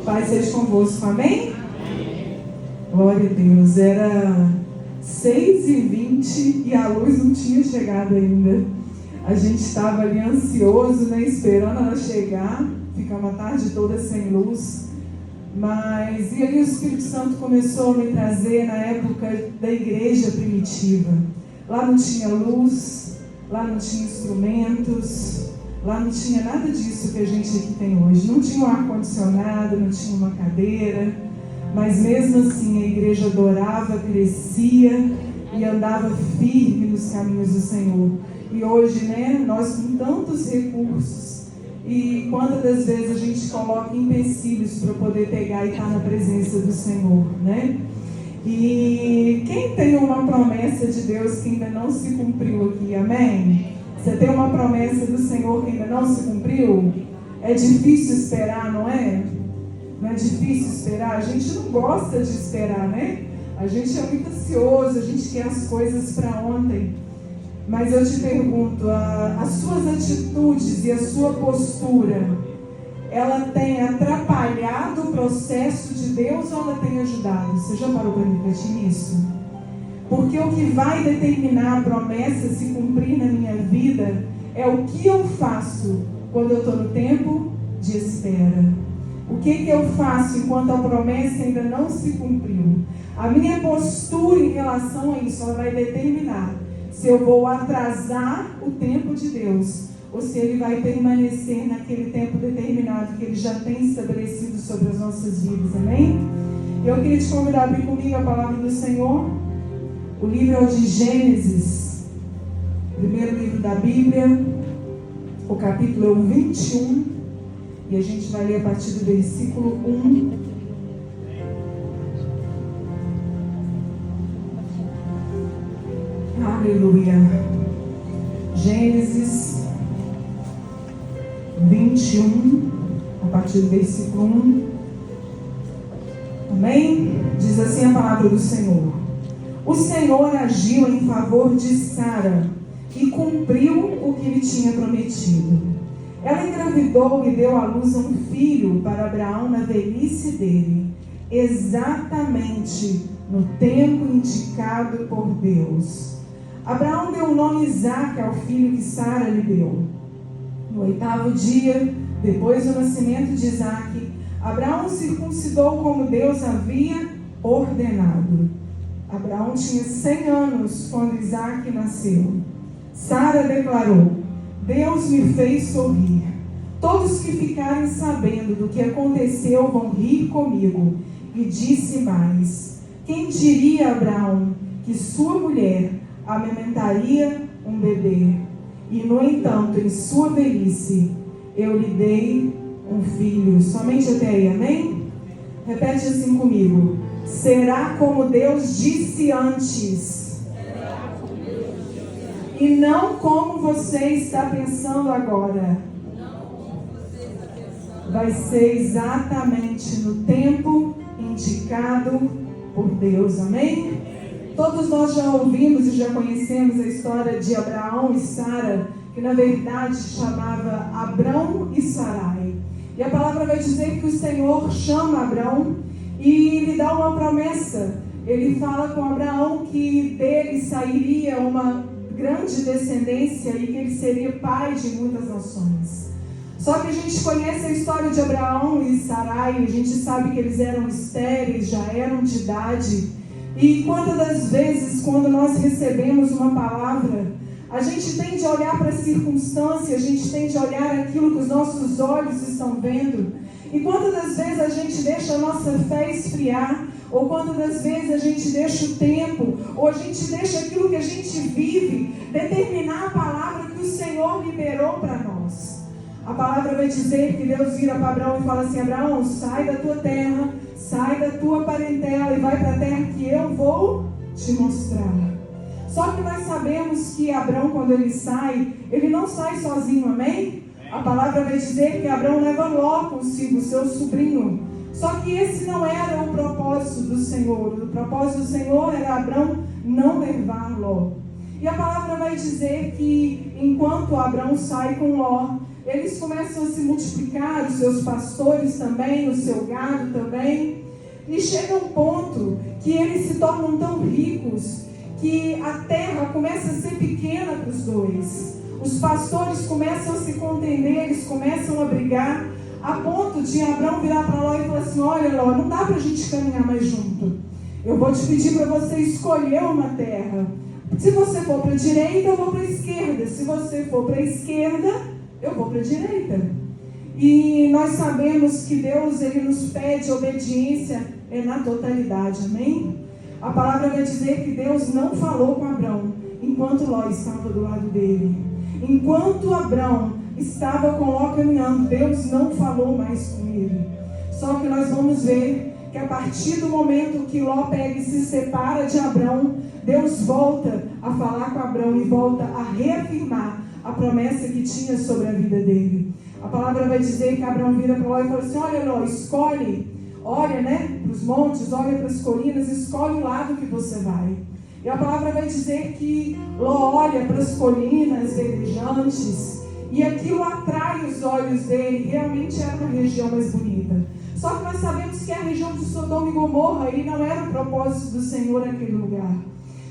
Paz seja convosco, amém? Glória a Deus. Era 6h20 e a luz não tinha chegado ainda. A gente estava ali ansioso, né, esperando ela chegar. Ficamos a tarde toda sem luz. Mas, e ali o Espírito Santo começou a me trazer na época da igreja primitiva. Lá não tinha luz, lá não tinha instrumentos, lá não tinha nada disso que a gente aqui tem hoje. Não tinha um ar-condicionado, não tinha uma cadeira, mas mesmo assim a igreja adorava, crescia e andava firme nos caminhos do Senhor. E hoje, né, nós com tantos recursos, e quantas das vezes a gente coloca empecilhos para poder pegar e estar na presença do Senhor, né? E quem tem uma promessa de Deus que ainda não se cumpriu aqui, amém? Você tem uma promessa do Senhor que ainda não se cumpriu? É difícil esperar, não é? Não é difícil esperar? A gente não gosta de esperar, né? A gente é muito ansioso, a gente quer as coisas para ontem. Mas eu te pergunto, as suas atitudes e a sua postura, ela tem atrapalhado o processo de Deus ou ela tem ajudado? Você já parou para refletir nisso? Porque o que vai determinar a promessa se cumprir na minha vida é o que eu faço quando eu estou no tempo de espera. O que eu faço enquanto a promessa ainda não se cumpriu? A minha postura em relação a isso, ela vai determinar se eu vou atrasar o tempo de Deus ou se Ele vai permanecer naquele tempo determinado que Ele já tem estabelecido sobre as nossas vidas, amém? Eu queria te convidar a abrir comigo a palavra do Senhor. O livro é o de Gênesis, primeiro livro da Bíblia, o capítulo é o 21, e a gente vai ler a partir do versículo 1. Aleluia. Gênesis 21, a partir do versículo 1. Amém? Diz assim a palavra do Senhor. O Senhor agiu em favor de Sara e cumpriu o que lhe tinha prometido. Ela engravidou e deu à luz a um filho para Abraão na velhice dele, exatamente no tempo indicado por Deus. Abraão deu o nome Isaque ao filho que Sara lhe deu. No 8º dia, depois do nascimento de Isaque, Abraão circuncidou como Deus havia ordenado. Abraão tinha 100 anos quando Isaque nasceu. Sara declarou: Deus me fez sorrir. Todos que ficarem sabendo do que aconteceu vão rir comigo. E disse mais: quem diria a Abraão que sua mulher amamentaria um bebê? E no entanto, em sua velhice, eu lhe dei um filho. Somente até aí, amém? Repete assim comigo: será como Deus disse antes, e não como você está pensando agora. Vai ser exatamente no tempo indicado por Deus, amém? Todos nós já ouvimos e já conhecemos a história de Abraão e Sara, que na verdade chamava Abrão e Sarai. E a palavra vai dizer que o Senhor chama Abrão e lhe dá uma promessa. Ele fala com Abraão que dele sairia uma grande descendência e que ele seria pai de muitas nações. Só que a gente conhece a história de Abraão e Sarai, a gente sabe que eles eram estéreis, já eram de idade. E quantas das vezes, quando nós recebemos uma palavra, a gente tende a olhar para a circunstância, a gente tende a olhar aquilo que os nossos olhos estão vendo. E quantas das vezes a gente deixa a nossa fé esfriar, ou quantas das vezes a gente deixa o tempo, ou a gente deixa aquilo que a gente vive determinar a palavra que o Senhor liberou para nós. A palavra vai dizer que Deus vira para Abraão e fala assim: Abraão, sai da tua terra, sai da tua parentela e vai para a terra que eu vou te mostrar. Só que nós sabemos que Abraão, quando ele sai, ele não sai sozinho, amém? A palavra vai dizer que Abraão leva Ló consigo, seu sobrinho. Só que esse não era o propósito do Senhor. O propósito do Senhor era Abraão não levar Ló. E a palavra vai dizer que enquanto Abraão sai com Ló, eles começam a se multiplicar, os seus pastores também, o seu gado também. E chega um ponto que eles se tornam tão ricos que a terra começa a ser pequena para os dois. Os pastores começam a se contender, eles começam a brigar, a ponto de Abrão virar para Ló e falar assim: olha, Ló, não dá para a gente caminhar mais junto. Eu vou te pedir para você escolher uma terra. Se você for para a direita, eu vou para a esquerda. Se você for para a esquerda, eu vou para a direita. E nós sabemos que Deus, Ele nos pede obediência na totalidade, amém? A palavra vai dizer que Deus não falou com Abrão enquanto Ló estava do lado dele. Enquanto Abrão estava com Ló caminhando, Deus não falou mais com ele. Só que nós vamos ver que a partir do momento que Ló pega e se separa de Abrão, Deus volta a falar com Abrão e volta a reafirmar a promessa que tinha sobre a vida dele. A palavra vai dizer que Abrão vira para Ló e fala assim: olha, Ló, escolhe, olha, para os montes, olha para as colinas, escolhe o lado que você vai. E a palavra vai dizer que Ló olha para as colinas verdejantes e aquilo atrai os olhos dele. Realmente era uma região mais bonita. Só que nós sabemos que a região de Sodoma e Gomorra aí não era o propósito do Senhor naquele lugar.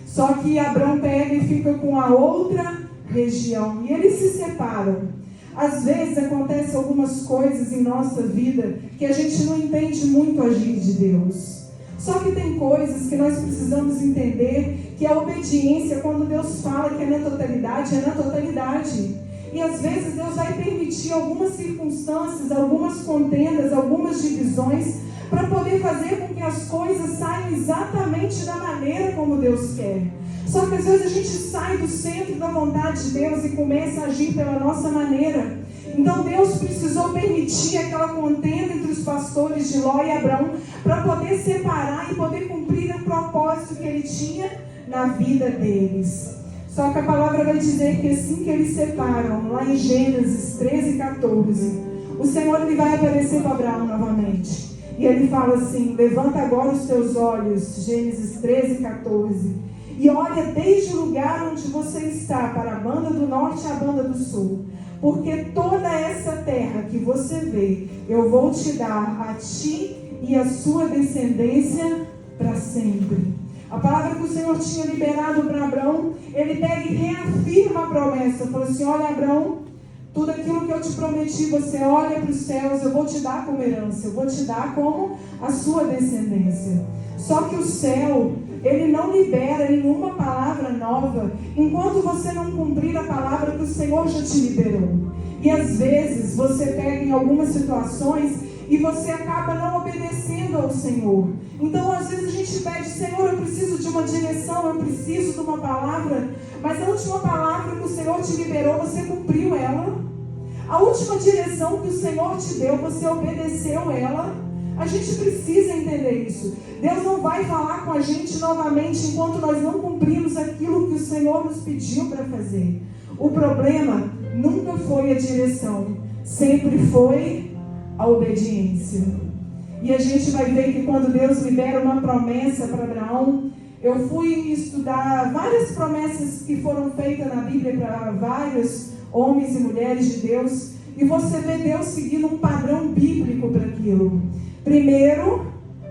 Só que Abrão pega e fica com a outra região e eles se separam. Às vezes acontecem algumas coisas em nossa vida que a gente não entende muito o agir de Deus. Só que tem coisas que nós precisamos entender que a obediência, quando Deus fala que é na totalidade, é na totalidade. E às vezes Deus vai permitir algumas circunstâncias, algumas contendas, algumas divisões, para poder fazer com que as coisas saiam exatamente da maneira como Deus quer. Só que às vezes a gente sai do centro da vontade de Deus e começa a agir pela nossa maneira. Então Deus precisou permitir aquela contenda entre os pastores de Ló e Abrão para poder separar e poder cumprir o propósito que ele tinha na vida deles. Só que a palavra vai dizer que assim que eles separam, lá em Gênesis 13, 14, o Senhor ele vai aparecer para Abraão novamente. E ele fala assim: levanta agora os teus olhos, Gênesis 13, 14, e olha desde o lugar onde você está, para a banda do norte e a banda do sul. Porque toda essa terra que você vê, eu vou te dar a ti e a sua descendência para sempre. A palavra que o Senhor tinha liberado para Abrão, ele pega e reafirma a promessa. Falou assim: olha, Abrão, tudo aquilo que eu te prometi, você olha para os céus, eu vou te dar como herança, eu vou te dar como a sua descendência. Só que o céu, ele não libera nenhuma palavra nova enquanto você não cumprir a palavra que o Senhor já te liberou. E às vezes você pega em algumas situações e você acaba não obedecendo ao Senhor. Então às vezes a gente pede: Senhor, eu preciso de uma direção, eu preciso de uma palavra. Mas a última palavra que o Senhor te liberou, você cumpriu ela. A última direção que o Senhor te deu, você obedeceu ela. A gente precisa entender isso. Deus não vai falar com a gente novamente enquanto nós não cumprimos aquilo que o Senhor nos pediu para fazer. O problema nunca foi a direção, sempre foi a obediência. E a gente vai ver que quando Deus libera uma promessa para Abraão, eu fui estudar várias promessas que foram feitas na Bíblia para vários homens e mulheres de Deus, e você vê Deus seguindo um padrão bíblico para aquilo. Primeiro,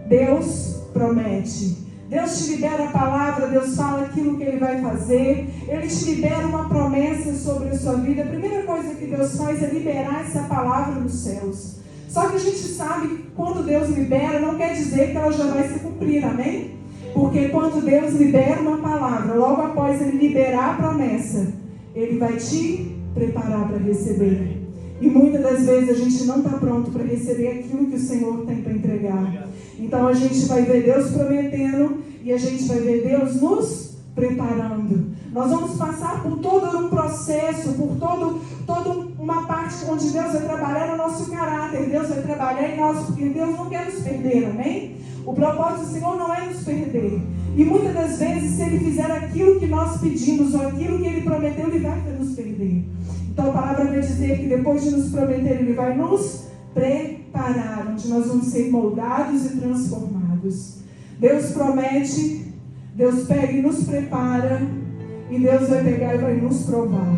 Deus promete. Deus te libera a palavra, Deus fala aquilo que Ele vai fazer, Ele te libera uma promessa sobre a sua vida. A primeira coisa que Deus faz é liberar essa palavra nos céus. Só que a gente sabe que quando Deus libera, não quer dizer que ela já vai se cumprir, amém? Porque quando Deus libera uma palavra, logo após Ele liberar a promessa, Ele vai te preparar para receber. E muitas das vezes a gente não está pronto para receber aquilo que o Senhor tem para entregar. Então a gente vai ver Deus prometendo e a gente vai ver Deus nos preparando. Nós vamos passar por todo um processo, por toda uma parte onde Deus vai trabalhar no nosso caráter. Deus vai trabalhar em nós, porque Deus não quer nos perder, amém? O propósito do Senhor não é nos perder. E muitas das vezes, se Ele fizer aquilo que nós pedimos ou aquilo que Ele prometeu, Ele vai nos perder. Então a palavra vai dizer que depois de nos prometer, Ele vai nos preparar, onde nós vamos ser moldados e transformados. Deus promete, Deus pega e nos prepara, e Deus vai pegar e vai nos provar.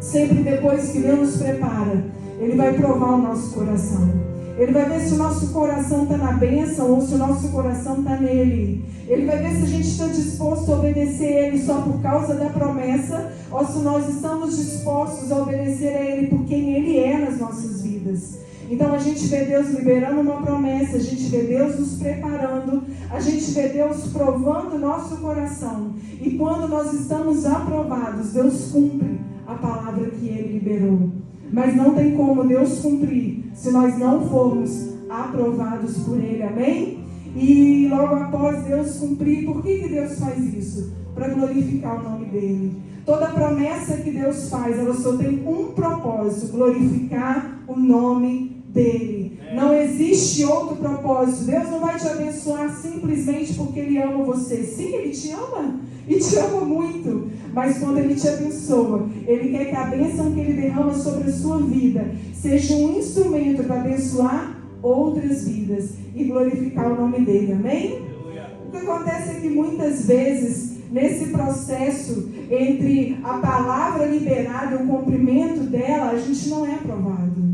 Sempre depois que Deus nos prepara, Ele vai provar o nosso coração. Ele vai ver se o nosso coração está na bênção ou se o nosso coração está nele. Ele vai ver se a gente está disposto a obedecer a Ele só por causa da promessa ou se nós estamos dispostos a obedecer a Ele por quem Ele é nas nossas vidas. Então a gente vê Deus liberando uma promessa, a gente vê Deus nos preparando, a gente vê Deus provando o nosso coração. E quando nós estamos aprovados, Deus cumpre a palavra que Ele liberou. Mas não tem como Deus cumprir se nós não formos aprovados por Ele, amém? E logo após Deus cumprir, por que Deus faz isso? Para glorificar o nome dEle. Toda promessa que Deus faz, ela só tem um propósito: glorificar o nome dEle. Não existe outro propósito. Deus não vai te abençoar simplesmente porque Ele ama você. Sim, Ele te ama e te ama muito. Mas quando Ele te abençoa, Ele quer que a bênção que Ele derrama sobre a sua vida seja um instrumento para abençoar outras vidas e glorificar o nome dEle, amém? O que acontece é que muitas vezes, nesse processo entre a palavra liberada e o cumprimento dela, a gente não é aprovado.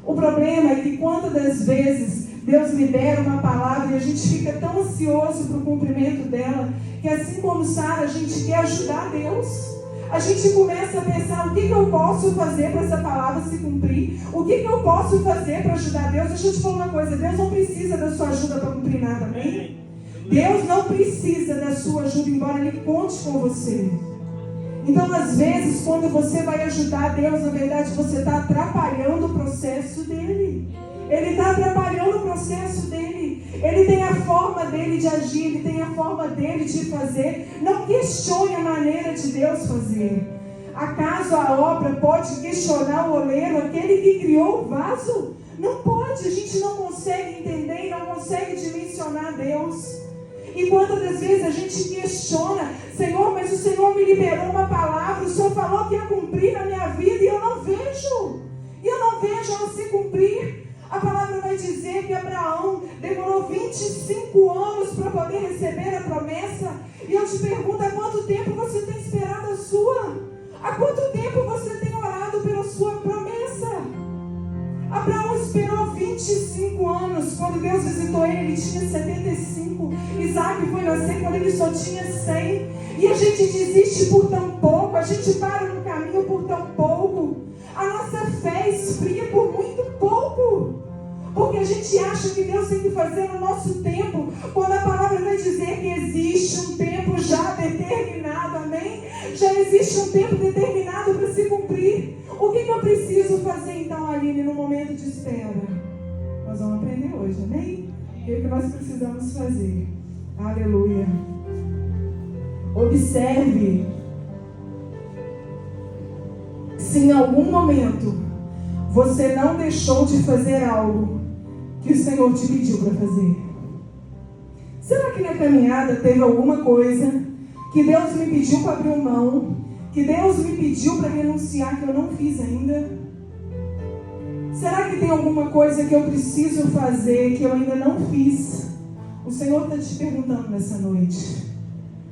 O problema é que quantas das vezes Deus libera uma palavra e a gente fica tão ansioso para o cumprimento dela, que assim como Sara, a gente quer ajudar Deus. A gente começa a pensar: o que eu posso fazer para essa palavra se cumprir? O que eu posso fazer para ajudar Deus? Deixa eu te falar uma coisa: Deus não precisa da sua ajuda para cumprir nada, amém? Deus não precisa da sua ajuda, embora Ele conte com você. Então, às vezes, quando você vai ajudar Deus, na verdade, você está atrapalhando o processo dEle. Ele está atrapalhando o processo dEle. Ele tem a forma dEle de agir, Ele tem a forma dEle de fazer. Não questione a maneira de Deus fazer. Acaso a obra pode questionar o oleiro, aquele que criou o vaso? Não pode, a gente não consegue entender e não consegue dimensionar Deus. E quantas das vezes a gente questiona: Senhor, mas o Senhor me liberou uma palavra, o Senhor falou que ia cumprir na minha vida e eu não vejo. E eu não vejo ela se cumprir. A palavra vai dizer que Abraão demorou 25 anos para poder receber a promessa. E eu te pergunto: há quanto tempo você tem esperado a sua? Há quanto tempo você tem orado pela sua promessa? Abraão esperou 25 anos. Quando Deus visitou ele tinha 75. Isaac foi nascer quando ele só tinha 100. E a gente desiste por tão pouco. A gente para no caminho por tão pouco. A nossa fé esfria por muito pouco. Porque a gente acha que Deus tem que fazer no nosso tempo. Quando a palavra vai dizer que existe um tempo já determinado, amém? Já existe um tempo determinado para se cumprir. O que eu preciso fazer então, Aline, no momento de espera? Nós vamos aprender hoje, amém? O que nós precisamos fazer? Aleluia. Observe se em algum momento você não deixou de fazer algo que o Senhor te pediu para fazer. Será que na caminhada teve alguma coisa que Deus me pediu para abrir mão, que Deus me pediu para renunciar, que eu não fiz ainda? Será que tem alguma coisa que eu preciso fazer, que eu ainda não fiz? O Senhor está te perguntando nessa noite.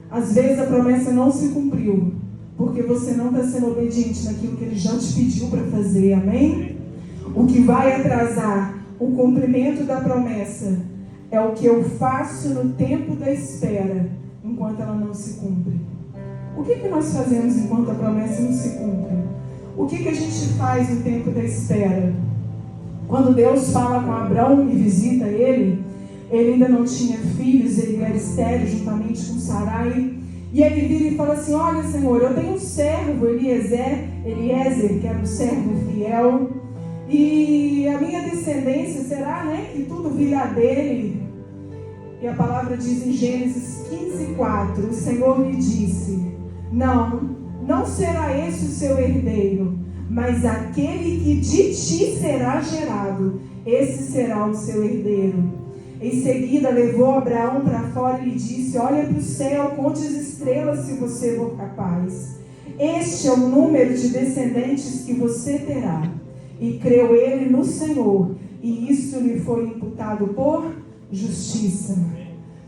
Às vezes a promessa não se cumpriu, porque você não está sendo obediente naquilo que Ele já te pediu para fazer, amém? O que vai atrasar o cumprimento da promessa é o que eu faço no tempo da espera, enquanto ela não se cumpre. O que nós fazemos enquanto a promessa não se cumpre? O que a gente faz no tempo da espera? Quando Deus fala com Abrão e visita ele ainda não tinha filhos, ele era estéril juntamente com Sarai. E ele vira e fala assim: olha, Senhor, eu tenho um servo, Eliezer, que era um servo fiel, e a minha descendência será, que tudo virá dele. E a palavra diz em Gênesis 15:4, o Senhor lhe disse: não será esse o seu herdeiro, mas aquele que de ti será gerado, esse será o seu herdeiro. Em seguida levou Abraão para fora e lhe disse: olha para o céu, conte as estrelas se você for capaz. Este é o número de descendentes que você terá. E creu ele no Senhor, e isso lhe foi imputado por justiça.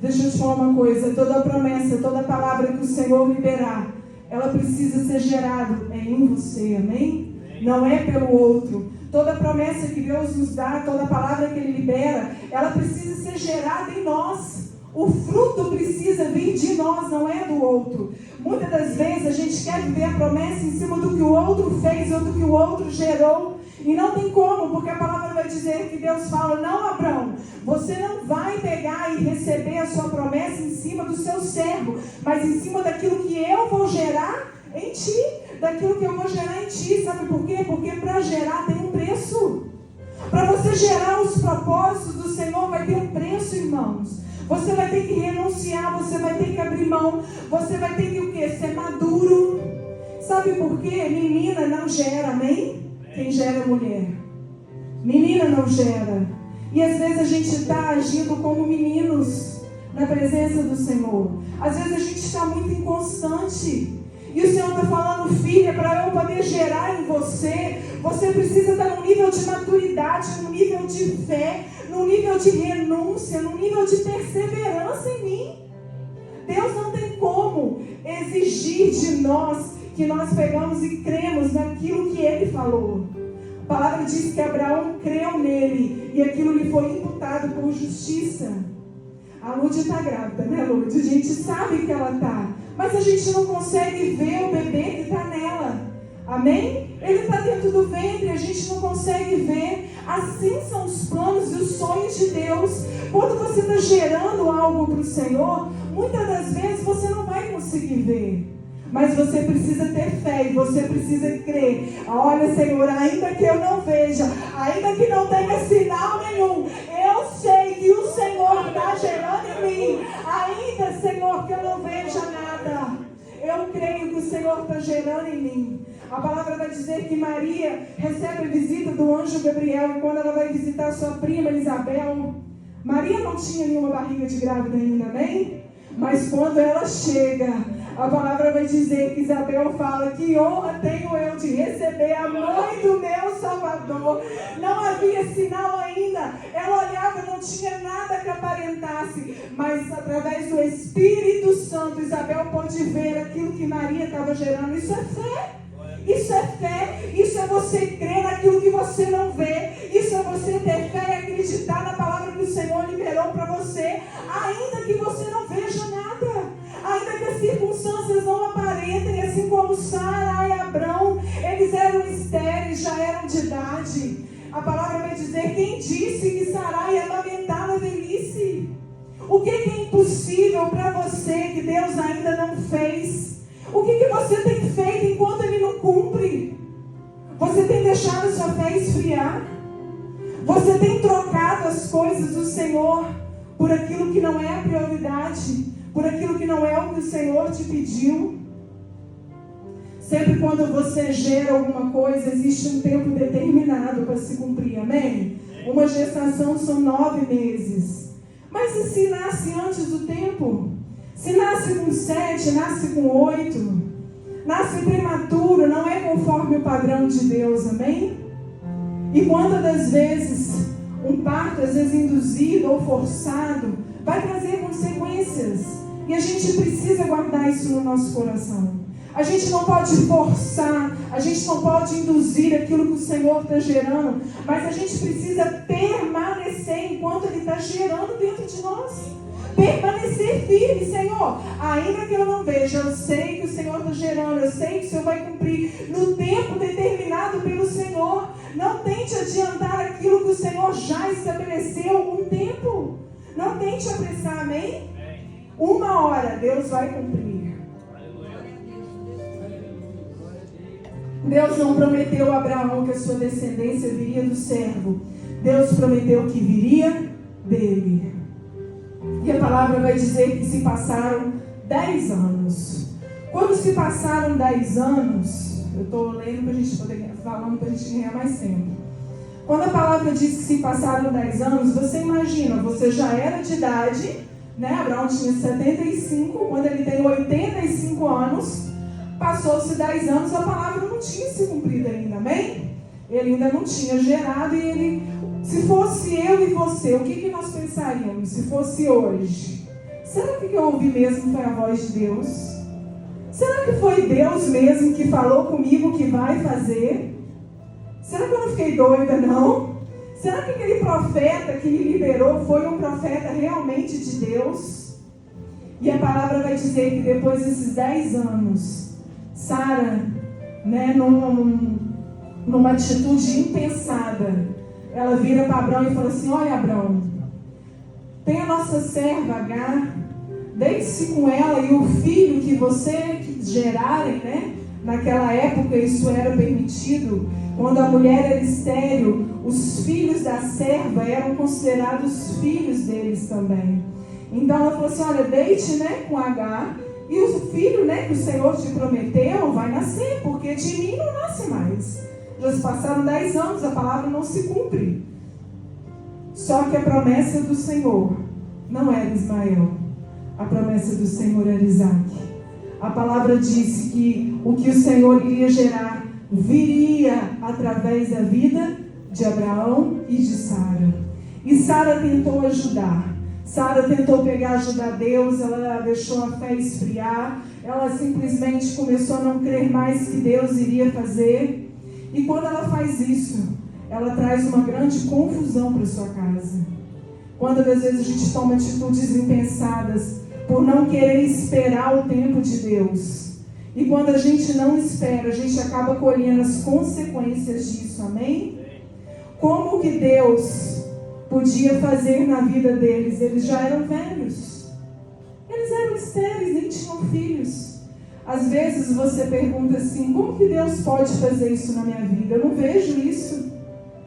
Deixa eu te falar uma coisa: toda promessa, toda palavra que o Senhor liberar, ela precisa ser gerada em você, amém? Não é pelo outro. Toda promessa que Deus nos dá, toda palavra que Ele libera, ela precisa ser gerada em nós. O fruto precisa vir de nós, não é do outro. Muitas das vezes a gente quer viver a promessa em cima do que o outro fez ou do que o outro gerou. E não tem como, porque a palavra vai dizer que Deus fala: não, Abraão, você não vai pegar e receber a sua promessa em cima do seu servo, mas em cima daquilo que eu vou gerar em ti. Daquilo que eu vou gerar em ti. Sabe por quê? Porque para gerar tem um preço. Para você gerar os propósitos do Senhor vai ter um preço, irmãos. Você vai ter que renunciar, você vai ter que abrir mão, você vai ter que o quê? Ser maduro. Sabe por quê? Menina não gera, amém? Quem gera é mulher. Menina não gera. E às vezes a gente está agindo como meninos na presença do Senhor. Às vezes a gente está muito inconstante. E o Senhor está falando: filha, para eu poder gerar em você, você precisa estar num nível de maturidade, num nível de fé, num nível de renúncia, num nível de perseverança em mim. Deus não tem como exigir de nós que nós pegamos e cremos naquilo que Ele falou. A palavra diz que Abraão creu nele e aquilo lhe foi imputado por justiça. A Lúdia está grávida, né, Lúdia? A gente sabe que ela está, mas a gente não consegue ver o bebê que está nela. Amém? Ele está dentro do ventre, a gente não consegue ver. Assim são os planos e os sonhos de Deus. Quando você está gerando algo para o Senhor, muitas das vezes você não vai conseguir ver. Mas você precisa ter fé e você precisa crer. Olha, Senhor, ainda que eu não veja, ainda que não tenha sinal nenhum, eu sei que o Senhor está gerando em mim. Ainda, Senhor, que eu não veja nada, eu creio que o Senhor está gerando em mim. A palavra vai dizer que Maria recebe a visita do anjo Gabriel. E quando ela vai visitar sua prima Isabel, Maria não tinha nenhuma barriga de grávida ainda, amém? Mas quando ela chega, a palavra vai dizer que Isabel fala: que honra tenho eu de receber a mãe do meu Salvador. Não havia sinal ainda. Ela olhava, não tinha nada que aparentasse. Mas através do Espírito Santo, Isabel pôde ver aquilo que Maria estava gerando. Isso é fé. Isso é fé. Isso é você crer naquilo que você não vê. Isso é você ter fé e acreditar na palavra que o Senhor liberou para você, ainda que você não veja nada, ainda que as circunstâncias não aparentem. Assim como Sara e Abrão, eles eram estéreis, já eram de idade. A palavra vai dizer: quem disse que Sara ia amamentar na velhice? O que é impossível para você que Deus ainda não fez? O que você tem feito enquanto Ele não cumpre? Você tem deixado a sua fé esfriar? Você tem trocado as coisas do Senhor por aquilo que não é a prioridade, por aquilo que não é o que o Senhor te pediu? Sempre quando você gera alguma coisa, existe um tempo determinado para se cumprir, amém? Uma gestação são 9 meses. Mas e se nasce antes do tempo? Se nasce com 7, nasce com 8, nasce prematuro, não é conforme o padrão de Deus, amém? E quantas das vezes um parto, às vezes induzido ou forçado, vai trazer consequências. E a gente precisa guardar isso no nosso coração. A gente não pode forçar, a gente não pode induzir aquilo que o Senhor está gerando, mas a gente precisa permanecer enquanto Ele está gerando dentro de nós. Permanecer firme, Senhor, ainda que eu não veja, eu sei que o Senhor está gerando, eu sei que o Senhor vai cumprir no tempo determinado pelo Senhor. Não tente adiantar aquilo que o Senhor já estabeleceu algum tempo. Não tente apressar, amém? Uma hora Deus vai cumprir. Deus não prometeu a Abraão que a sua descendência viria do servo. Deus prometeu que viria dele. E a palavra vai dizer que se passaram 10 anos. Quando se passaram 10 anos, eu estou lendo para a gente poder, falando para a gente ganhar mais tempo. Quando a palavra diz que se passaram 10 anos, você imagina, você já era de idade, né? Abraão tinha 75, quando ele tem 85 anos, passou-se 10 anos, a palavra não tinha se cumprido ainda, amém? Ele ainda não tinha gerado e ele... Se fosse eu e você, o que nós pensaríamos? Se fosse hoje, será que eu ouvi mesmo foi a voz de Deus? Será que foi Deus mesmo que falou comigo que vai fazer? Será que eu não fiquei doida, não? Será que aquele profeta que me liberou foi um profeta realmente de Deus? E a palavra vai dizer que depois desses 10 anos, Sara, né, numa atitude impensada, ela vira para Abrão e fala assim: olha, Abrão, tem a nossa serva Agar, deite-se com ela e o filho que você gerarem, né? Naquela época isso era permitido. Quando a mulher era estéril, os filhos da serva eram considerados filhos deles também. Então ela falou assim: olha, deite, né, com Agar, e o filho, né, que o Senhor te prometeu vai nascer, porque de mim não nasce mais. Já se passaram 10 anos, a palavra não se cumpre. Só que a promessa do Senhor não era Ismael. A promessa do Senhor era Isaac. A palavra disse que o que o Senhor iria gerar viria através da vida de Abraão e de Sara. E Sara tentou ajudar. Sara tentou ajudar Deus, ela deixou a fé esfriar, ela simplesmente começou a não crer mais que Deus iria fazer. E quando ela faz isso, ela traz uma grande confusão para sua casa. Quando às vezes a gente toma atitudes impensadas por não querer esperar o tempo de Deus. E quando a gente não espera, a gente acaba colhendo as consequências disso, amém? Como que Deus podia fazer na vida deles? Eles já eram velhos. Eles eram estéreis, nem tinham filhos. Às vezes você pergunta assim: como que Deus pode fazer isso na minha vida? Eu não vejo isso.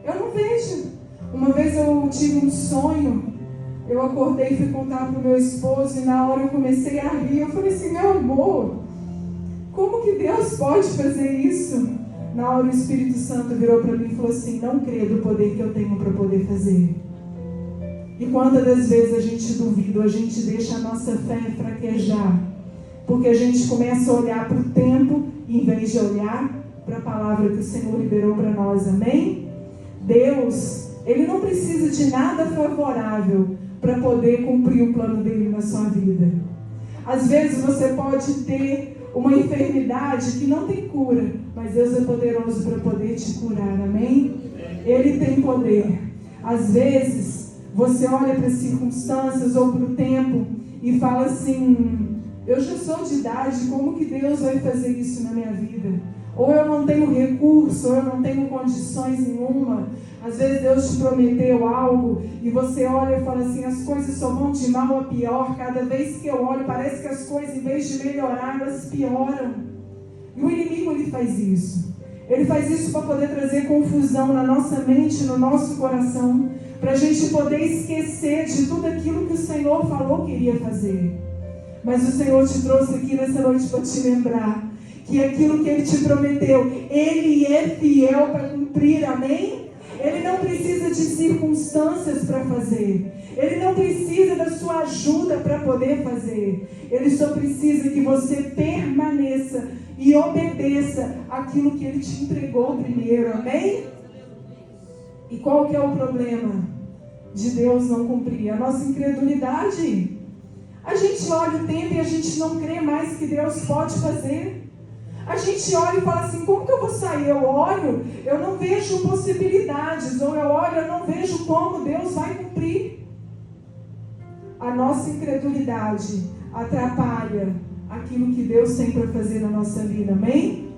Eu não vejo. Uma vez eu tive um sonho. Eu acordei e fui contar para o meu esposo. E na hora eu comecei a rir. Eu falei assim: meu amor, como que Deus pode fazer isso? Na hora o Espírito Santo virou para mim e falou assim: não crê do poder que eu tenho para poder fazer. E quantas das vezes a gente duvida, a gente deixa a nossa fé fraquejar, porque a gente começa a olhar para o tempo em vez de olhar para a palavra que o Senhor liberou para nós, amém? Deus, Ele não precisa de nada favorável para poder cumprir o plano dele na sua vida. Às vezes você pode ter uma enfermidade que não tem cura, mas Deus é poderoso para poder te curar, amém? Ele tem poder. Às vezes você olha para as circunstâncias ou para o tempo e fala assim: eu já sou de idade, como que Deus vai fazer isso na minha vida? Ou eu não tenho recurso, ou eu não tenho condições nenhuma. Às vezes Deus te prometeu algo e você olha e fala assim: as coisas só vão de mal a pior. Cada vez que eu olho, parece que as coisas, em vez de melhorar, elas pioram. E o inimigo, ele faz isso. Ele faz isso para poder trazer confusão na nossa mente, no nosso coração, para a gente poder esquecer de tudo aquilo que o Senhor falou que iria fazer. Mas o Senhor te trouxe aqui nessa noite para te lembrar que aquilo que Ele te prometeu, Ele é fiel para cumprir, amém? Ele não precisa de circunstâncias para fazer. Ele não precisa da sua ajuda para poder fazer. Ele só precisa que você permaneça e obedeça aquilo que Ele te entregou primeiro, amém? E qual que é o problema de Deus não cumprir? A nossa incredulidade. A gente olha o tempo e a gente não crê mais que Deus pode fazer. A gente olha e fala assim: como que eu vou sair? Eu olho, eu não vejo possibilidades. Ou eu olho, eu não vejo como Deus vai cumprir. A nossa incredulidade atrapalha aquilo que Deus tem para fazer na nossa vida, amém?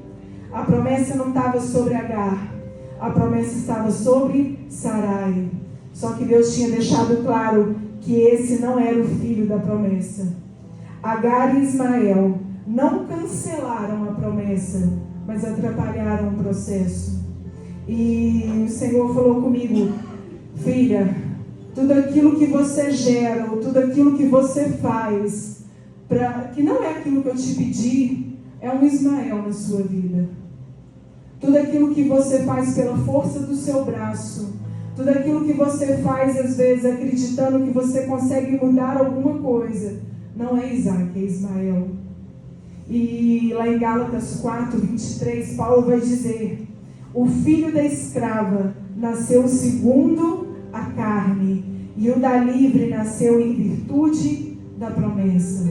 A promessa não estava sobre Agar. A promessa estava sobre Sarai. Só que Deus tinha deixado claro que esse não era o filho da promessa. Agar e Ismael não cancelaram a promessa, mas atrapalharam o processo. E o Senhor falou comigo: filha, tudo aquilo que você gera, ou tudo aquilo que você faz, que não é aquilo que eu te pedi, é um Ismael na sua vida. Tudo aquilo que você faz pela força do seu braço, tudo aquilo que você faz, às vezes, acreditando que você consegue mudar alguma coisa, não é Isaac, é Ismael. E lá em Gálatas 4, 23, Paulo vai dizer: o filho da escrava nasceu segundo a carne, e o da livre nasceu em virtude da promessa.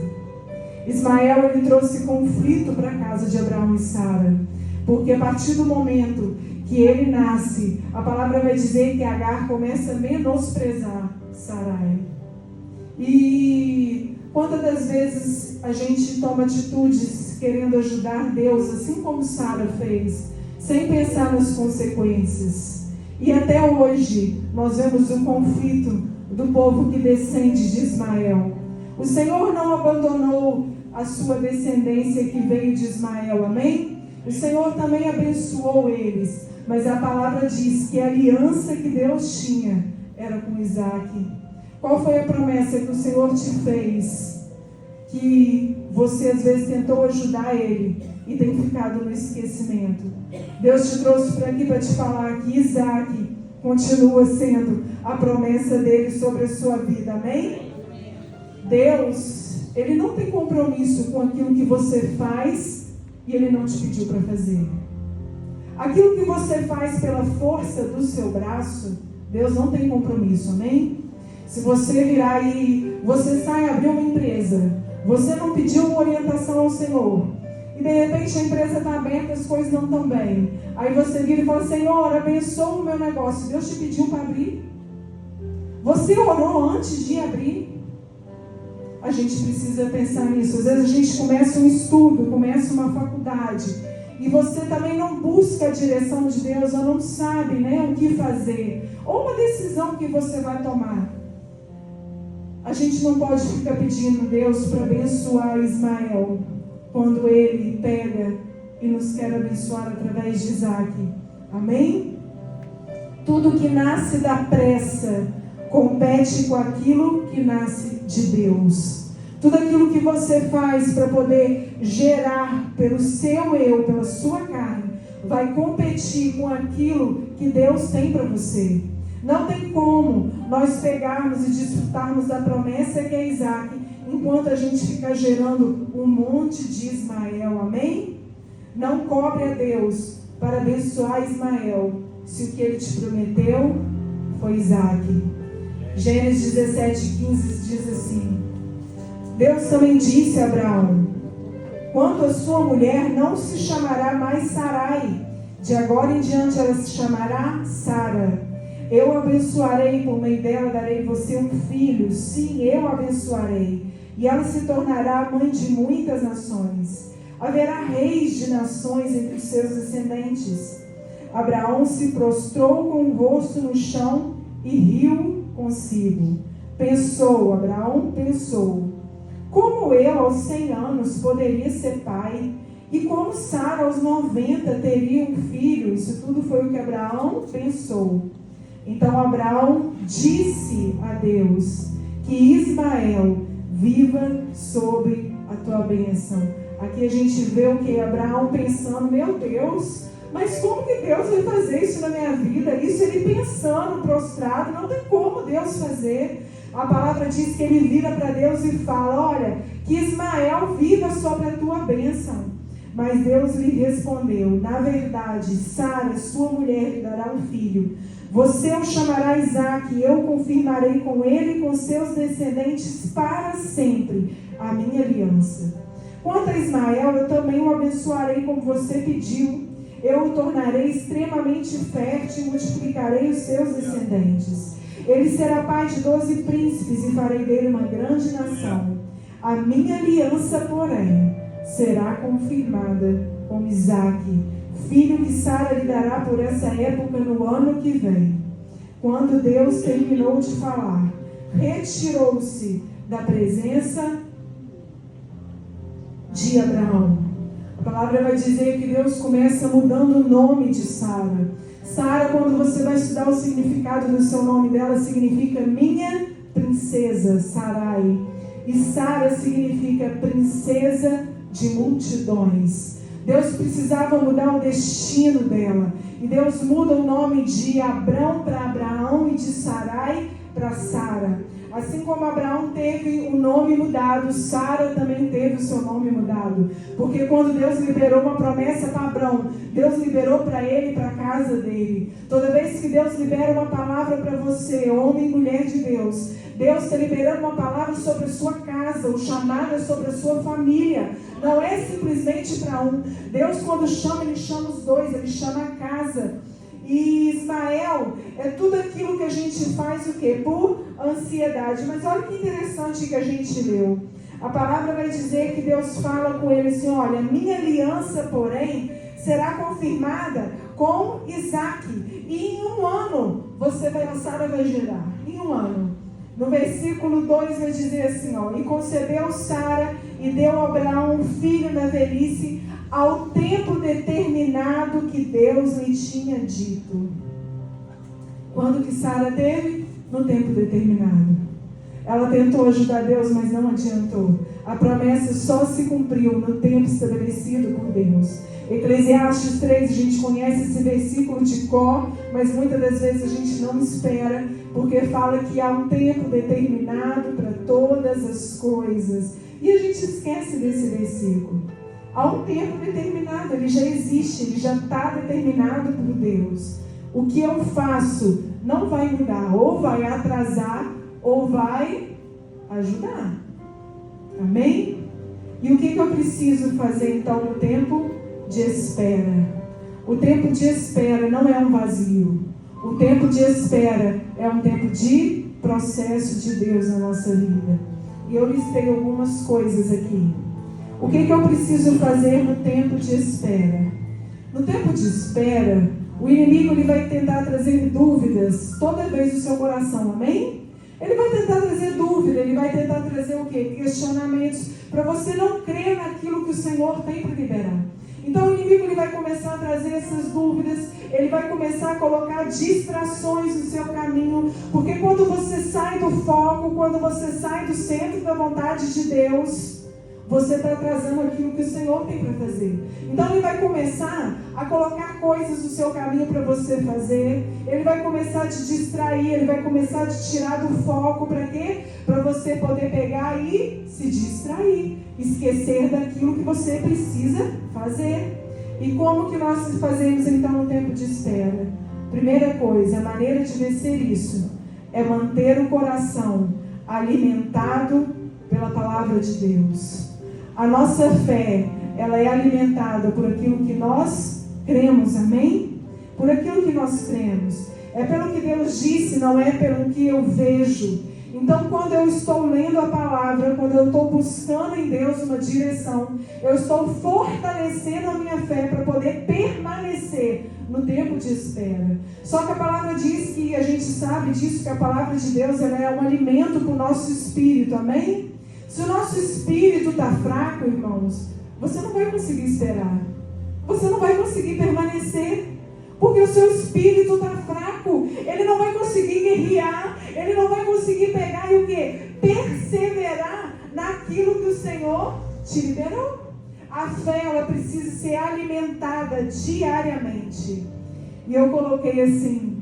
Ismael, ele trouxe conflito para a casa de Abraão e Sara, porque a partir do momento que ele nasce, a palavra vai dizer que Agar começa a menosprezar Sarai. E quantas das vezes a gente toma atitudes querendo ajudar Deus, assim como Sara fez, sem pensar nas consequências. E até hoje nós vemos o conflito do povo que descende de Ismael. O Senhor não abandonou a sua descendência que veio de Ismael, amém? O Senhor também abençoou eles, mas a palavra diz que a aliança que Deus tinha era com Isaac. Qual foi a promessa que o Senhor te fez, que você às vezes tentou ajudar ele e tem ficado no esquecimento? Deus te trouxe para aqui para te falar que Isaac continua sendo a promessa dele sobre a sua vida, amém? Deus, ele não tem compromisso com aquilo que você faz e ele não te pediu para fazer. Aquilo que você faz pela força do seu braço, Deus não tem compromisso, amém? Se você virar e você sai abrir uma empresa, você não pediu uma orientação ao Senhor, e de repente a empresa está aberta, as coisas não estão bem, aí você vira e fala: Senhor, abençoa o meu negócio. Deus te pediu para abrir? Você orou antes de abrir? A gente precisa pensar nisso. Às vezes a gente começa um estudo, começa uma faculdade, e você também não busca a direção de Deus, ou não sabe, o que fazer, ou uma decisão que você vai tomar. A gente não pode ficar pedindo Deus para abençoar Ismael, quando ele pega e nos quer abençoar através de Isaac. Amém? Tudo que nasce da pressa compete com aquilo que nasce de Deus. Tudo aquilo que você faz para poder gerar pelo seu eu, pela sua carne, vai competir com aquilo que Deus tem para você. Não tem como nós pegarmos e desfrutarmos da promessa que é Isaac, enquanto a gente fica gerando um monte de Ismael, amém? Não cobre a Deus para abençoar Ismael, se o que ele te prometeu foi Isaac. Gênesis 17:15 diz assim: Deus também disse a Abraão: quanto a sua mulher, não se chamará mais Sarai, de agora em diante ela se chamará Sara. Eu a abençoarei, por meio dela darei você um filho, sim, eu a abençoarei, e ela se tornará mãe de muitas nações. Haverá reis de nações entre os seus descendentes. Abraão se prostrou com o rosto no chão e riu consigo. Abraão pensou: como eu aos 100 anos poderia ser pai? E como Sara aos 90 teria um filho? Isso tudo foi o que Abraão pensou. Então Abraão disse a Deus: que Ismael viva sobre a tua bênção. Aqui a gente vê o que? Abraão pensando: meu Deus, mas como que Deus vai fazer isso na minha vida? Isso ele pensando, prostrado, não tem como Deus fazer. A palavra diz que ele vira para Deus e fala: olha, que Ismael viva sobre a tua bênção. Mas Deus lhe respondeu: na verdade, Sara, sua mulher, lhe dará um filho. Você o chamará Isaque, e eu confirmarei com ele e com seus descendentes para sempre a minha aliança. Quanto a Ismael, eu também o abençoarei como você pediu. Eu o tornarei extremamente fértil e multiplicarei os seus descendentes. Ele será pai de 12 príncipes e farei dele uma grande nação. A minha aliança, porém, será confirmada com Isaque, filho que Sara lhe dará por essa época no ano que vem. Quando Deus terminou de falar, retirou-se da presença de Abraão. A palavra vai dizer que Deus começa mudando o nome de Sara. Sara, quando você vai estudar o significado do seu nome dela, significa minha princesa, Sarai. E Sara significa princesa de multidões. Deus precisava mudar o destino dela. E Deus muda o nome de Abrão para Abraão e de Sarai para Sara. Assim como Abraão teve o nome mudado, Sara também teve o seu nome mudado. Porque quando Deus liberou uma promessa para Abraão, Deus liberou para ele e para a casa dele. Toda vez que Deus libera uma palavra para você, homem e mulher de Deus, Deus está liberando uma palavra sobre a sua casa, o chamado é sobre a sua família. Não é simplesmente para um. Deus, quando chama, Ele chama os dois, Ele chama a casa. E Ismael é tudo aquilo que a gente faz o quê? Por ansiedade. Mas olha que interessante que a gente leu. A palavra vai dizer que Deus fala com ele assim, olha, minha aliança, porém, será confirmada com Isaac. E em um ano, Sara vai gerar. Em um ano. No versículo 2 vai dizer assim, ó, e concebeu Sara e deu a Abraão um filho na velhice, ao tempo determinado que Deus lhe tinha dito. Quando que Sara teve? No tempo determinado. Ela tentou ajudar Deus, mas não adiantou. A promessa só se cumpriu no tempo estabelecido por Deus. Eclesiastes 3, a gente conhece esse versículo de cor, mas muitas das vezes a gente não espera, porque fala que há um tempo determinado para todas as coisas. E a gente esquece desse versículo. Há um tempo determinado, ele já existe, ele já está determinado por Deus. O que eu faço não vai mudar, ou vai atrasar, ou vai ajudar. Amém? E o que eu preciso fazer então no tempo de espera? O tempo de espera não é um vazio. O tempo de espera é um tempo de processo de Deus na nossa vida. E eu listei algumas coisas aqui. O que eu preciso fazer no tempo de espera? No tempo de espera, o inimigo ele vai tentar trazer dúvidas toda vez no seu coração, amém? Ele vai tentar trazer dúvida, ele vai tentar trazer o quê? Questionamentos, para você não crer naquilo que o Senhor tem para liberar. Então o inimigo ele vai começar a trazer essas dúvidas, ele vai começar a colocar distrações no seu caminho, porque quando você sai do foco, quando você sai do centro da vontade de Deus, você está atrasando aquilo que o Senhor tem para fazer. Então ele vai começar a colocar coisas no seu caminho para você fazer. Ele vai começar a te distrair. Ele vai começar a te tirar do foco. Para quê? Para você poder pegar e se distrair. Esquecer daquilo que você precisa fazer. E como que nós fazemos então no tempo de espera? Primeira coisa, a maneira de vencer isso é manter o coração alimentado pela palavra de Deus. A nossa fé, ela é alimentada por aquilo que nós cremos, amém? Por aquilo que nós cremos. É pelo que Deus disse, não é pelo que eu vejo. Então, quando eu estou lendo a palavra, quando eu estou buscando em Deus uma direção, eu estou fortalecendo a minha fé para poder permanecer no tempo de espera. Só que a palavra diz que a gente sabe disso, que a palavra de Deus ela é um alimento para o nosso espírito, amém? Se o nosso espírito está fraco, irmãos, você não vai conseguir esperar. Você não vai conseguir permanecer. Porque o seu espírito está fraco. Ele não vai conseguir guerrear. Ele não vai conseguir pegar e o quê? Perseverar naquilo que o Senhor te liberou. A fé, ela precisa ser alimentada diariamente. E eu coloquei assim: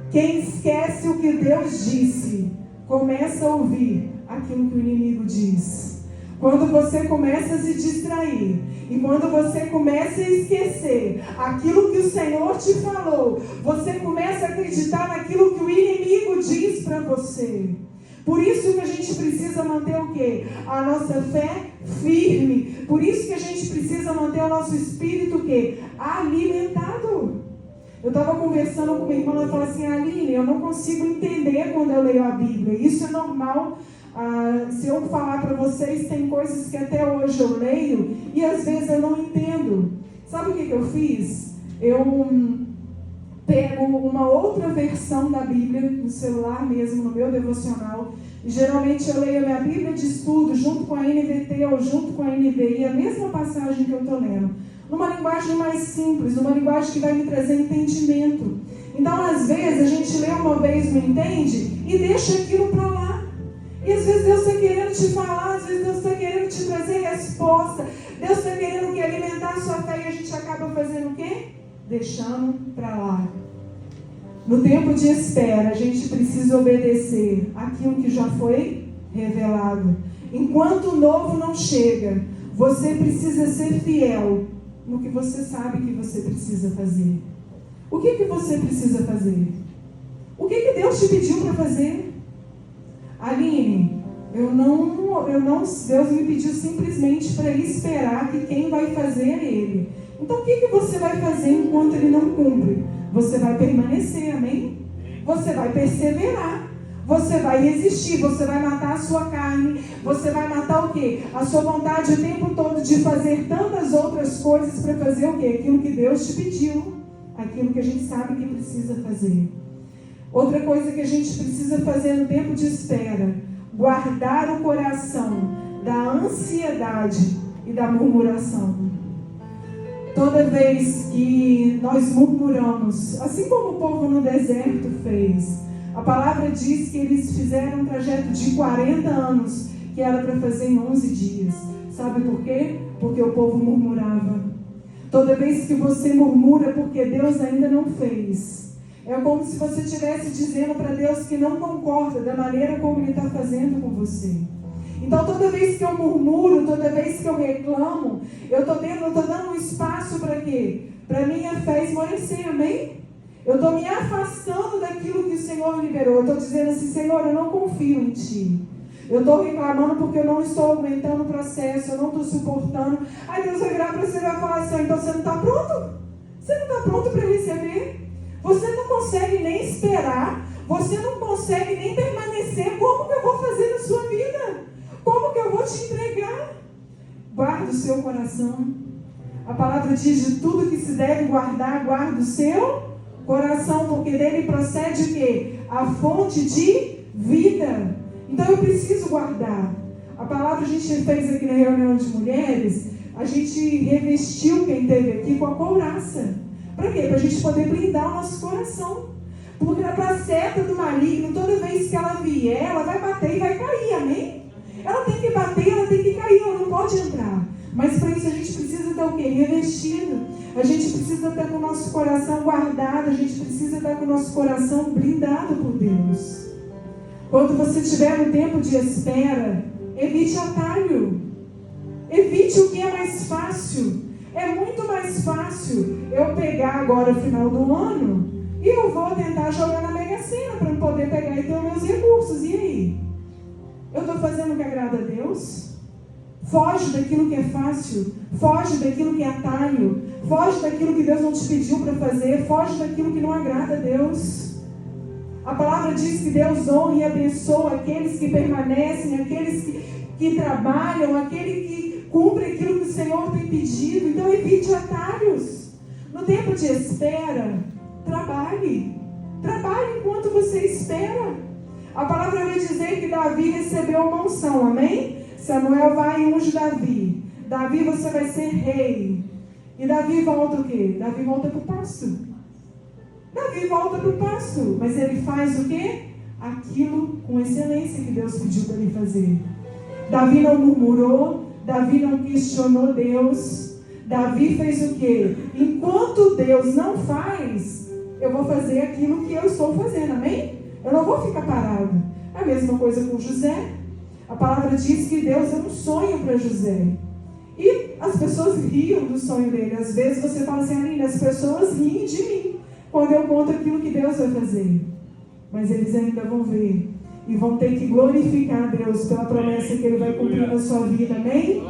quem esquece o que Deus disse, começa a ouvir aquilo que o inimigo diz. Quando você começa a se distrair e quando você começa a esquecer aquilo que o Senhor te falou, você começa a acreditar naquilo que o inimigo diz para você. Por isso que a gente precisa manter o quê? A nossa fé firme. Por isso que a gente precisa manter o nosso espírito o quê? Alimentado. Eu estava conversando com minha irmã, ela falou assim: Aline, eu não consigo entender quando eu leio a Bíblia. Isso é normal. Se eu falar para vocês, tem coisas que até hoje eu leio e às vezes eu não entendo. Sabe o que eu fiz? Eu pego uma outra versão da Bíblia no celular mesmo, no meu devocional, e geralmente eu leio a minha Bíblia de estudo junto com a NVT ou junto com a NVI, a mesma passagem que eu estou lendo, numa linguagem mais simples, numa linguagem que vai me trazer entendimento. Então às vezes a gente lê uma vez, não entende e deixa aquilo para lá. E às vezes Deus está querendo te falar, às vezes Deus está querendo te trazer resposta, Deus está querendo que alimentar a sua fé e a gente acaba fazendo o quê? Deixando para lá. No tempo de espera, a gente precisa obedecer aquilo que já foi revelado. Enquanto o novo não chega, você precisa ser fiel no que você sabe que você precisa fazer. O que você precisa fazer? O que Deus te pediu para fazer? Aline, Deus me pediu simplesmente para esperar que quem vai fazer é Ele. Então o que você vai fazer enquanto Ele não cumpre? Você vai permanecer, amém? Você vai perseverar. Você vai resistir, você vai matar a sua carne, você vai matar o quê? A sua vontade o tempo todo de fazer tantas outras coisas para fazer o quê? Aquilo que Deus te pediu, aquilo que a gente sabe que precisa fazer. Outra coisa que a gente precisa fazer no tempo de espera, guardar o coração da ansiedade e da murmuração. Toda vez que nós murmuramos, assim como o povo no deserto fez, a palavra diz que eles fizeram um trajeto de 40 anos, que era para fazer em 11 dias. Sabe por quê? Porque o povo murmurava. Toda vez que você murmura porque Deus ainda não fez, é como se você estivesse dizendo para Deus que não concorda da maneira como Ele está fazendo com você. Então toda vez que eu murmuro, toda vez que eu reclamo, eu estou dando um espaço para quê? Para minha fé esmorecer, amém? Eu estou me afastando daquilo que o Senhor liberou. Eu estou dizendo assim, Senhor, eu não confio em Ti. Eu estou reclamando porque eu não estou aguentando o processo, eu não estou suportando. Aí Deus vai virar para você e vai falar assim, então você não está pronto? Você não está pronto para receber? Você não consegue nem esperar, você não consegue nem permanecer. Como que eu vou fazer na sua vida? Como que eu vou te entregar? Guarda o seu coração. A palavra diz de tudo que se deve guardar, guarda o seu coração, porque dele procede o quê? A fonte de vida. Então eu preciso guardar. A palavra a gente fez aqui na reunião de mulheres, a gente revestiu quem esteve aqui com a couraça. Para quê? Para a gente poder blindar o nosso coração. Porque para a seta do maligno, toda vez que ela vier, ela vai bater e vai cair, amém? Ela tem que bater, ela tem que cair, ela não pode entrar. Mas para isso a gente precisa estar o quê? Revestido. A gente precisa estar com o nosso coração guardado, a gente precisa estar com o nosso coração blindado por Deus. Quando você estiver no tempo de espera, evite atalho. Evite o que é mais fácil. É muito mais fácil eu pegar agora o final do ano e eu vou tentar jogar na Mega Sena para poder pegar e ter os meus recursos. E aí? Eu estou fazendo o que agrada a Deus? Foge daquilo que é fácil, foge daquilo que é atalho, foge daquilo que Deus não te pediu para fazer, foge daquilo que não agrada a Deus. A palavra diz que Deus honra e abençoa aqueles que permanecem, aqueles que trabalham, aquele que cumpre aquilo que o Senhor tem pedido. Então evite atalhos. No tempo de espera, trabalhe enquanto você espera. A palavra vai dizer que Davi recebeu uma unção, amém? Samuel vai e unge Davi. Davi, você vai ser rei. E Davi volta o quê? Davi volta para o pasto. Davi volta para o pasto. Mas ele faz o quê? Aquilo com excelência que Deus pediu para ele fazer. Davi não murmurou. Davi não questionou Deus. Davi fez o quê? Enquanto Deus não faz, eu vou fazer aquilo que eu estou fazendo, amém? Eu não vou ficar parado. É a mesma coisa com José. A palavra diz que Deus deu um sonho para José. E as pessoas riam do sonho dele. Às vezes você fala assim, Aline, as pessoas riem de mim quando eu conto aquilo que Deus vai fazer. Mas eles ainda vão ver. E vão ter que glorificar a Deus pela promessa que Ele vai cumprir na sua vida, amém?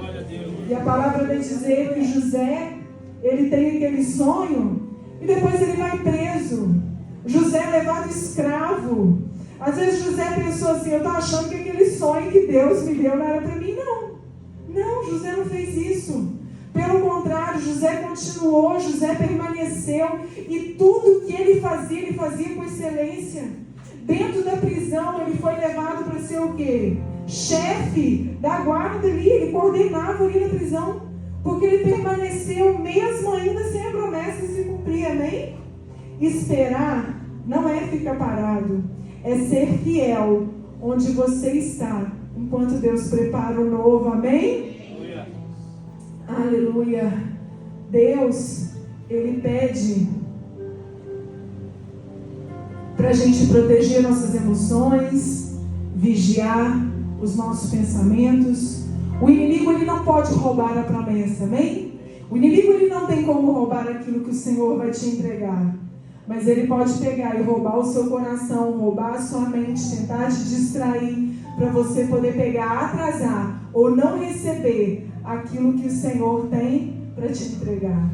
E a palavra vai dizer que José, ele tem aquele sonho e depois ele vai preso. José é levado escravo. Às vezes José pensou assim, eu estou achando que aquele sonho que Deus me deu não era para mim, não. Não, José não fez isso. Pelo contrário, José continuou, José permaneceu. E tudo que ele fazia com excelência. Dentro da prisão, ele foi levado para ser o quê? Chefe da guarda ali, ele coordenava ali na prisão. Porque ele permaneceu mesmo ainda sem a promessa se cumprir, amém? Esperar não é ficar parado, é ser fiel onde você está, enquanto Deus prepara o novo, amém? Aleluia. Deus, Ele pede para a gente proteger nossas emoções, vigiar os nossos pensamentos. O inimigo, ele não pode roubar a promessa, amém? O inimigo, ele não tem como roubar aquilo que o Senhor vai te entregar. Mas ele pode pegar e roubar o seu coração, roubar a sua mente, tentar te distrair, para você poder pegar, atrasar ou não receber aquilo que o Senhor tem para te entregar.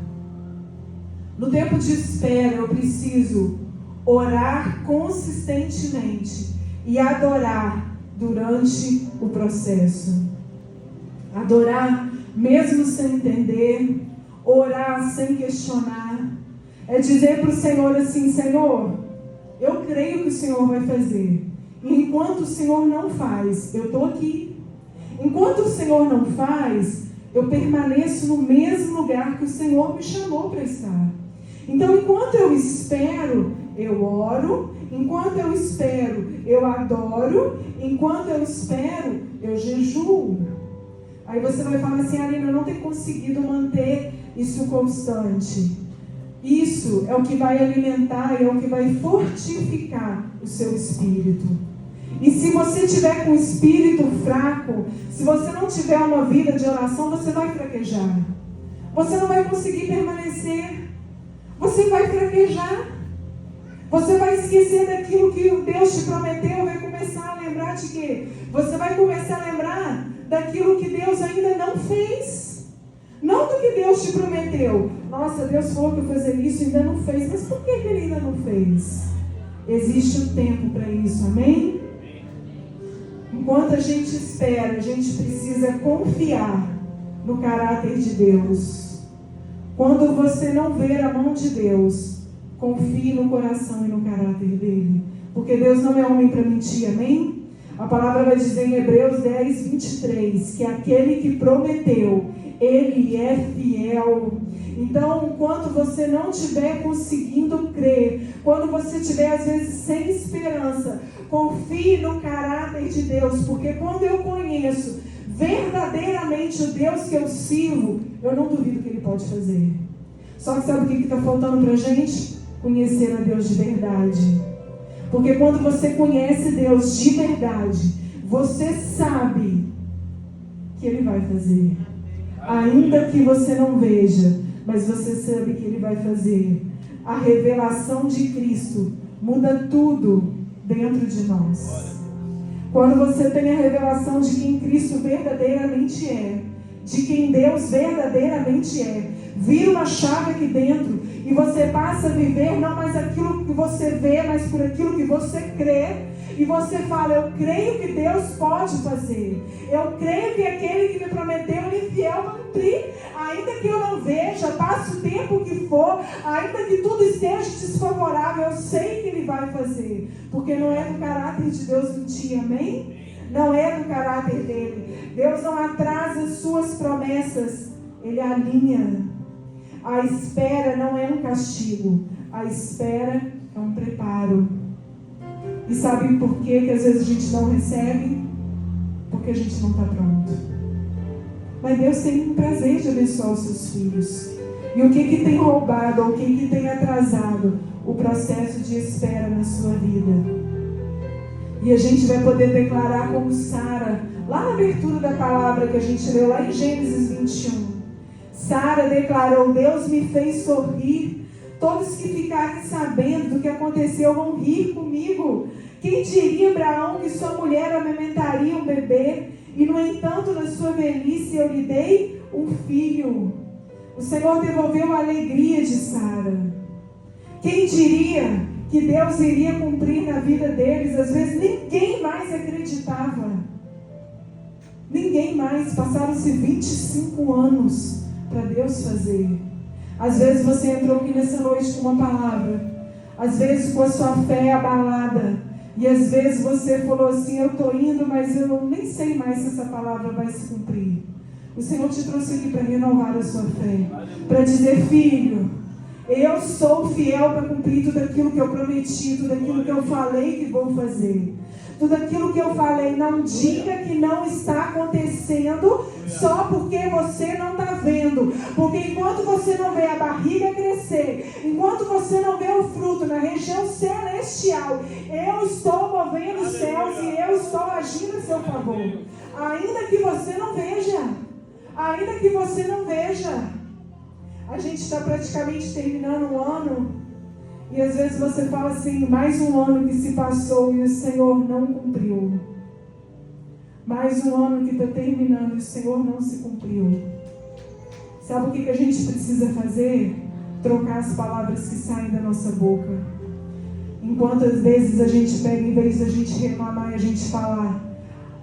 No tempo de espera, eu preciso orar consistentemente e adorar durante o processo. Adorar mesmo sem entender, orar sem questionar. É dizer para o Senhor assim: Senhor, eu creio que o Senhor vai fazer. E enquanto o Senhor não faz, eu estou aqui. Enquanto o Senhor não faz, eu permaneço no mesmo lugar que o Senhor me chamou para estar. Então, enquanto eu espero, eu oro. Enquanto eu espero, eu adoro. Enquanto eu espero, eu jejuo. Aí você vai falar assim: Aline, eu não tenho conseguido manter isso constante. Isso é o que vai alimentar, é o que vai fortificar o seu espírito. E se você tiver com o espírito fraco, se você não tiver uma vida de oração, você vai fraquejar. Você não vai conseguir permanecer. Você vai fraquejar. Você vai esquecer daquilo que Deus te prometeu, vai começar a lembrar de quê? Você vai começar a lembrar daquilo que Deus ainda não fez. Não do que Deus te prometeu. Nossa, Deus falou que eu fazer isso e ainda não fez. Mas por que Ele ainda não fez? Existe um tempo para isso, amém? Enquanto a gente espera, a gente precisa confiar no caráter de Deus. Quando você não ver a mão de Deus, confie no coração e no caráter dele. Porque Deus não é homem para mentir, amém? A palavra vai dizer em Hebreus 10, 23, que aquele que prometeu, Ele é fiel. Então, enquanto você não estiver conseguindo crer, quando você estiver às vezes sem esperança, confie no caráter de Deus, porque quando eu conheço verdadeiramente o Deus que eu sirvo, eu não duvido que Ele pode fazer. Só que sabe o que está faltando para a gente? Conhecer a Deus de verdade. Porque quando você conhece Deus de verdade, você sabe que Ele vai fazer. Ainda que você não veja, mas você sabe que Ele vai fazer. A revelação de Cristo muda tudo dentro de nós. Quando você tem a revelação de quem Cristo verdadeiramente é, de quem Deus verdadeiramente é, vira uma chave aqui dentro e você passa a viver não mais aquilo que você vê, mas por aquilo que você crê. E você fala: eu creio que Deus pode fazer. Eu creio que aquele que me prometeu, Ele é fiel para cumprir. Ainda que eu não veja, passe o tempo que for, ainda que tudo esteja desfavorável, eu sei que Ele vai fazer. Porque não é do caráter de Deus mentir, amém? Não é do caráter dele. Deus não atrasa as suas promessas, Ele alinha. A espera não é um castigo, a espera é um preparo. E sabe por que às vezes a gente não recebe? Porque a gente não está pronto. Mas Deus tem um prazer de abençoar os seus filhos. E o que tem roubado, ou o que tem atrasado o processo de espera na sua vida? E a gente vai poder declarar como Sara, lá na abertura da palavra que a gente leu, lá em Gênesis 21. Sara declarou: Deus me fez sorrir. Todos que ficarem sabendo do que aconteceu vão rir comigo. Quem diria, Abraão, que sua mulher amamentaria um bebê, e no entanto, na sua velhice, eu lhe dei um filho. O Senhor devolveu a alegria de Sara. Quem diria que Deus iria cumprir na vida deles? Às vezes ninguém mais acreditava. Ninguém mais. Passaram-se 25 anos para Deus fazer. Às vezes você entrou aqui nessa noite com uma palavra, às vezes com a sua fé abalada, e às vezes você falou assim: eu estou indo, mas eu nem sei mais se essa palavra vai se cumprir. O Senhor te trouxe aqui para renovar a sua fé, para dizer: filho, eu sou fiel para cumprir tudo aquilo que eu prometi, tudo aquilo que eu falei que vou fazer. Tudo aquilo que eu falei, não diga que não está acontecendo, só porque você não está vendo. Porque enquanto você não vê a barriga crescer, enquanto você não vê o fruto na região celestial, eu estou movendo os céus e eu estou agindo a seu favor. Ainda que você não veja, ainda que você não veja. A gente está praticamente terminando um ano, e às vezes você fala assim, mais um ano que se passou e o Senhor não cumpriu. Mais um ano que está terminando e o Senhor não se cumpriu. Sabe o que a gente precisa fazer? Trocar as palavras que saem da nossa boca. Enquanto às vezes a gente pega, em vez da gente reclamar e a gente falar,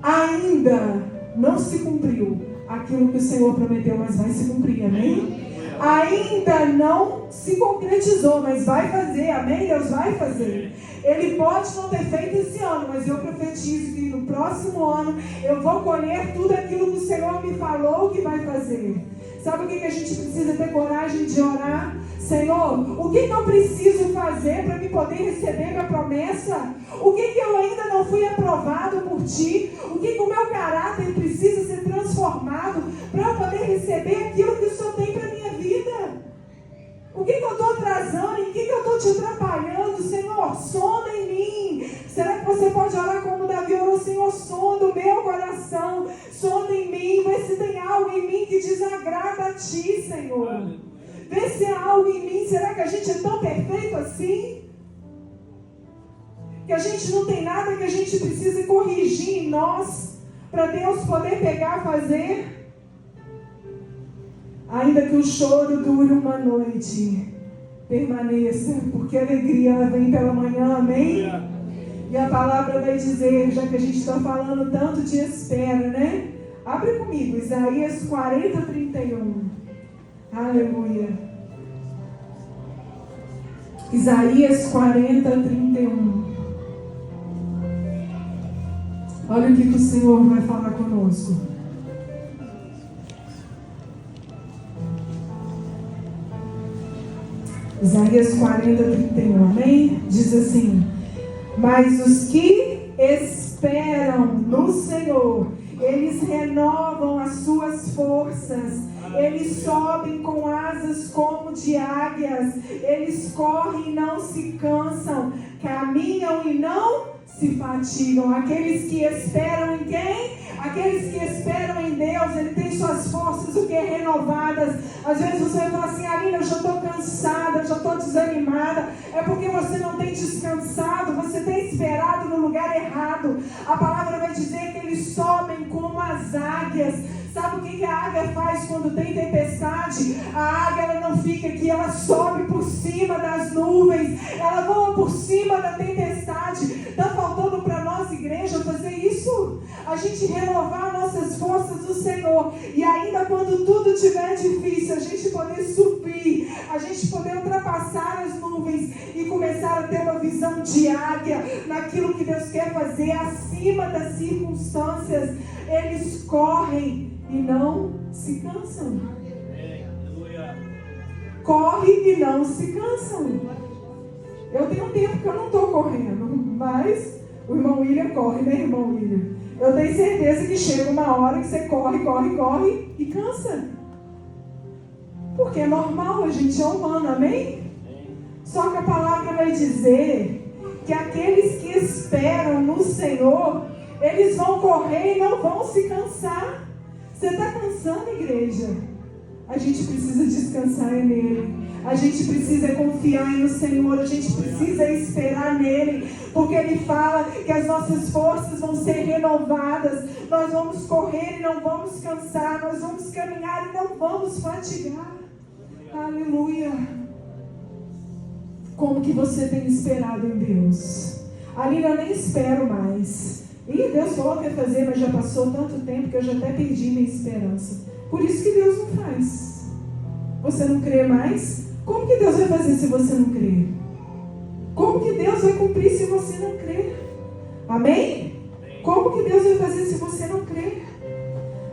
ainda não se cumpriu aquilo que o Senhor prometeu, mas vai se cumprir, amém? Ainda não se concretizou, mas vai fazer, amém? Deus vai fazer. Ele pode não ter feito esse ano, mas eu profetizo que no próximo ano eu vou colher tudo aquilo que o Senhor me falou que vai fazer. Sabe o que a gente precisa ter coragem de orar? Senhor, o que eu preciso fazer para me poder receber minha promessa? O que eu ainda não fui aprovado por Ti? O que o meu caráter precisa ser transformado para eu poder receber aquilo que o Senhor tem para a minha vida? O que eu estou atrasando? Em que eu estou te atrapalhando? Senhor, sonda em mim. Será que você pode orar como Davi orou? Senhor, sonda o meu coração. Sonda em mim. Vê se tem algo em mim que desagrada a Ti, Senhor. Vê se há algo em mim. Será que a gente é tão perfeito assim? Que a gente não tem nada que a gente precisa corrigir em nós para Deus poder pegar e fazer? Ainda que o choro dure uma noite, permaneça, porque a alegria ela vem pela manhã, amém? E a palavra vai dizer, já que a gente está falando tanto de espera, né? Abre comigo, Isaías 40, 31. Aleluia. Isaías 40, 31. Olha o que o Senhor vai falar conosco. Isaías 40, 31, amém? Diz assim: mas os que esperam no Senhor, eles renovam as suas forças, eles sobem com asas como de águias, eles correm e não se cansam, caminham e não se fatigam. Aqueles que esperam em quem? Aqueles que esperam em Deus, Ele tem suas forças o que? Renovadas. Às vezes você vai falar assim, Aline, eu já estou cansada, eu já estou desanimada. É porque você não tem descansado, você tem esperado no lugar errado. A palavra vai dizer que eles sobem como as águias. Sabe o que a águia faz quando tem tempestade? A águia ela não fica aqui, ela sobe por cima das nuvens, ela voa por cima da tempestade. Está faltando para nós, igreja, fazer isso? A gente renovar nossas forças do Senhor. E ainda quando tudo estiver difícil, a gente poder subir, a gente poder ultrapassar as nuvens e começar a ter uma visão de águia naquilo que Deus quer fazer acima das circunstâncias. Eles correm e não se cansam. Corre e não se cansam. Eu tenho um tempo que eu não estou correndo, mas o irmão William corre, né, irmão William? Eu tenho certeza que chega uma hora que você corre e cansa. Porque é normal, a gente é humano, amém? Só que a palavra vai dizer que aqueles que esperam no Senhor, eles vão correr e não vão se cansar. Você está cansando, igreja? A gente precisa descansar nele. A gente precisa confiar no Senhor. A gente precisa esperar nele. Porque ele fala que as nossas forças vão ser renovadas. Nós vamos correr e não vamos cansar. Nós vamos caminhar e não vamos fatigar. Aleluia. Como que você tem esperado em Deus? Aline, eu nem espero mais. E Deus falou que ia fazer, mas já passou tanto tempo que eu já até perdi minha esperança. Por isso que Deus não faz. Você não crê mais? Como que Deus vai fazer se você não crê? Como que Deus vai cumprir se você não crê? Amém? Como que Deus vai fazer se você não crê?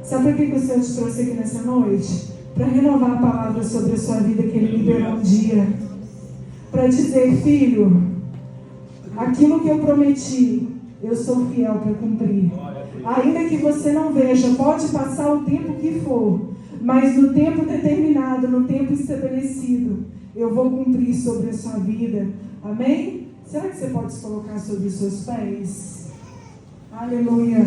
Sabe por que o Senhor te trouxe aqui nessa noite? Para renovar a palavra sobre a sua vida que Ele liberou um dia. Para dizer, filho, aquilo que eu prometi, eu sou fiel para cumprir. Ainda que você não veja, pode passar o tempo que for, mas no tempo determinado, no tempo estabelecido, eu vou cumprir sobre a sua vida. Amém? Será que você pode se colocar sobre os seus pés? Aleluia.